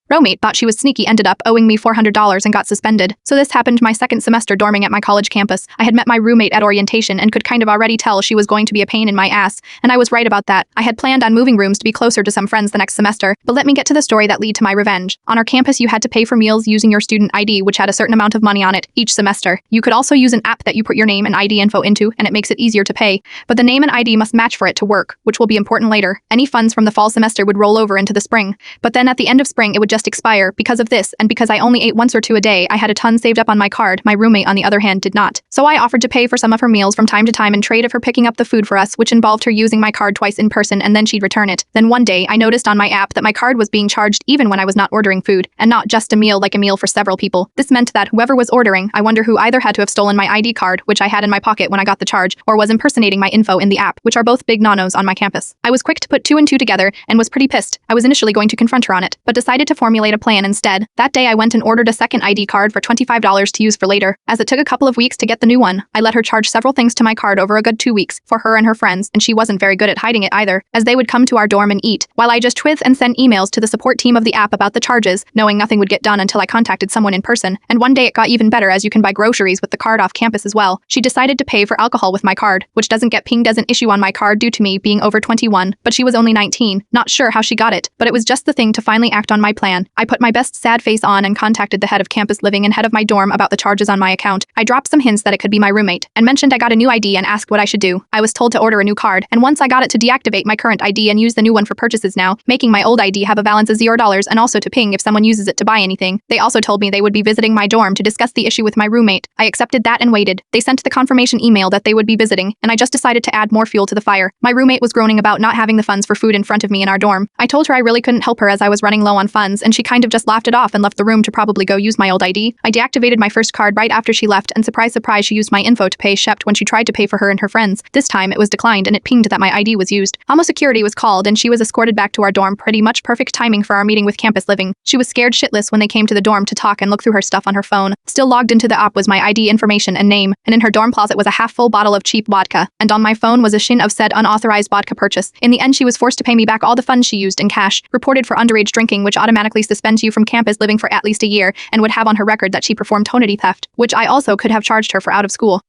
roommate thought she was sneaky, ended up owing me $400 and got suspended. So this happened my second semester dorming at my college campus. I had met my roommate at orientation and could kind of already tell she was going to be a pain in my ass, and I was right about that. I had planned on moving rooms to be closer to some friends the next semester, but let me get to the story that led to my revenge. On our campus, you had to pay for meals using your student ID, which had a certain amount of money on it each semester. You could also use an app that you put your name and ID info into, and it makes it easier to pay, but the name and ID must match for it to work, which will be important later. Any funds from the fall semester would roll over into the spring, but then at the end of spring it would just expire. Because of this, and because I only ate once or two a day, I had a ton saved up on my card. My roommate, on the other hand, did not. So I offered to pay for some of her meals from time to time in trade of her picking up the food for us, which involved her using my card twice in person and then she'd return it. Then one day, I noticed on my app that my card was being charged even when I was not ordering food, and not just a meal like a meal for several people. This meant that whoever was ordering, I wonder who either had to have stolen my ID card, which I had in my pocket when I got the charge, or was impersonating my info in the app, which are both big no-nos on my campus. I was quick to put two and two together and was pretty pissed. I was initially going to confront her on it, but decided to formulate a plan instead. That day I went and ordered a second ID card for $25 to use for later. As it took a couple of weeks to get the new one, I let her charge several things to my card over a good 2 weeks for her and her friends, and she wasn't very good at hiding it either, as they would come to our dorm and eat, while I just twith and send emails to the support team of the app about the charges, knowing nothing would get done until I contacted someone in person. And one day it got even better, as you can buy groceries with the card off campus as well. She decided to pay for alcohol with my card, which doesn't get pinged as an issue on my card due to me being over 21, but she was only 19. Not sure how she got it, but it was just the thing to finally act on my plan. I put my best sad face on and contacted the head of campus living and head of my dorm about the charges on my account. I dropped some hints that it could be my roommate, and mentioned I got a new ID and asked what I should do. I was told to order a new card, and once I got it, to deactivate my current ID and use the new one for purchases now, making my old ID have a balance of $0, and also to ping if someone uses it to buy anything. They also told me they would be visiting my dorm to discuss the issue with my roommate. I accepted that and waited. They sent the confirmation email that they would be visiting, and I just decided to add more fuel to the fire. My roommate was groaning about not having the funds for food in front of me in our dorm. I told her I really couldn't help her as I was running low on funds, and she kind of just laughed it off and left the room to probably go use my old ID. I deactivated my first card right after she left, and surprise surprise, she used my info to pay Shept when she tried to pay for her and her friends. This time it was declined and it pinged that my ID was used. Almost security was called and she was escorted back to our dorm. Pretty much perfect timing for our meeting with campus living. She was scared shitless when they came to the dorm to talk and look through her stuff on her phone. Still logged into the app was my ID information and name, and in her dorm closet was a half-full bottle of cheap vodka, and on my phone was a shin of said unauthorized vodka purchase. In the end, she was forced to pay me back all the funds she used in cash, reported for underage drinking, which automatically suspends you from campus living for at least a year, and would have on her record that she performed tonity theft, which I also could have charged her for out of school.